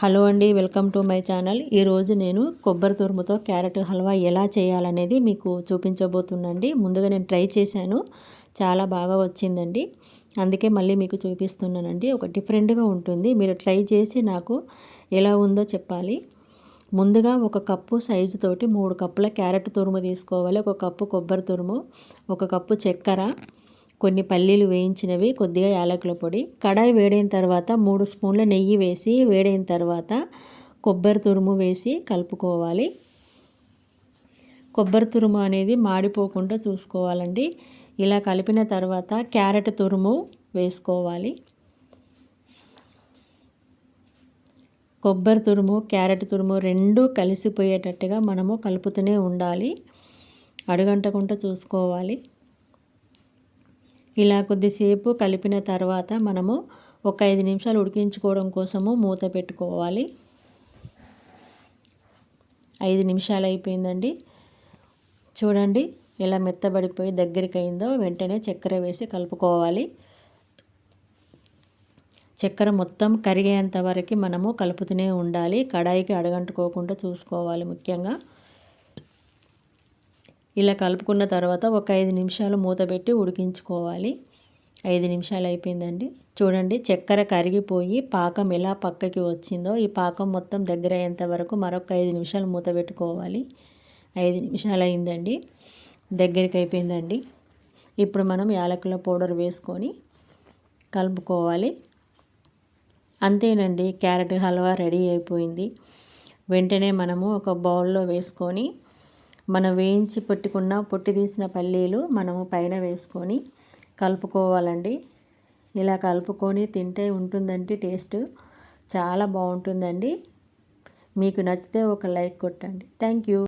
Hello అండి, welcome to my channel. ఈరోజు నేను కొబ్బరి తురుముతో క్యారెట్ హల్వా ఎలా చేయాలనేది మీకు చూపించబోతున్నానండి. ముందుగా నేను ట్రై చేశాను, చాలా బాగా వచ్చిందండి. అందుకే మళ్ళీ మీకు చూపిస్తున్నానండి. ఒక డిఫరెంట్గా ఉంటుంది. మీరు ట్రై చేసి నాకు ఎలా ఉందో చెప్పాలి. ముందుగా ఒక కప్పు సైజు తోటి 3 కప్పుల క్యారెట్ తురుము తీసుకోవాలి. ఒక కప్పు కొబ్బరి తురుము, ఒక కప్పు చక్కెర, కొన్ని పల్లీలు వేయించినవి, కొద్దిగా యాలకుల పొడి. కడాయి వేడైన తర్వాత 3 స్పూన్ల నెయ్యి వేసి, వేడైన తర్వాత కొబ్బరి తురుము వేసి కలుపుకోవాలి. కొబ్బరి తురుము అనేది మాడిపోకుండా చూసుకోవాలండి. ఇలా కలిపిన తర్వాత క్యారెట్ తురుము వేసుకోవాలి. కొబ్బరి తురుము, క్యారెట్ తురుము రెండూ కలిసిపోయేటట్టుగా మనము కలుపుతూనే ఉండాలి. అడుగంటకుండా చూసుకోవాలి. ఇలా కొద్దిసేపు కలిపిన తర్వాత మనము ఒక 5 నిమిషాలు ఉడికించుకోవడం కోసము మూత పెట్టుకోవాలి. 5 నిమిషాలు అయిపోయిందండి. చూడండి ఎలా మెత్తబడిపోయి దగ్గరికి అయిందో. వెంటనే చక్కెర వేసి కలుపుకోవాలి. చక్కెర మొత్తం కరిగేంత వరకు మనము కలుపుతూనే ఉండాలి. కడాయికి అడగంటుకోకుండా చూసుకోవాలి ముఖ్యంగా. ఇలా కలుపుకున్న తర్వాత ఒక 5 నిమిషాలు మూత పెట్టి ఉడికించుకోవాలి. 5 నిమిషాలు అయిపోయిందండి. చూడండి చక్కెర కరిగిపోయి పాకం ఎలా పక్కకి వచ్చిందో. ఈ పాకం మొత్తం దగ్గర అయ్యేంత వరకు మరొక 5 నిమిషాలు మూత పెట్టుకోవాలి. 5 నిమిషాలు అయిందండి, దగ్గరికి అయిపోయిందండి. ఇప్పుడు మనం యాలకుల పౌడర్ వేసుకొని కలుపుకోవాలి. అంతేనండి, క్యారెట్ హల్వా రెడీ అయిపోయింది. వెంటనే మనము ఒక బౌల్లో వేసుకొని మనం వేయించి పెట్టుకున్న పొట్టి తీసిన పల్లీలు మనము పైన వేసుకొని కలుపుకోవాలండి. ఇలా కలుపుకొని తింటే ఉంటుందండి టేస్ట్, చాలా బాగుంటుందండి. మీకు నచ్చితే ఒక లైక్ కొట్టండి. Thank you.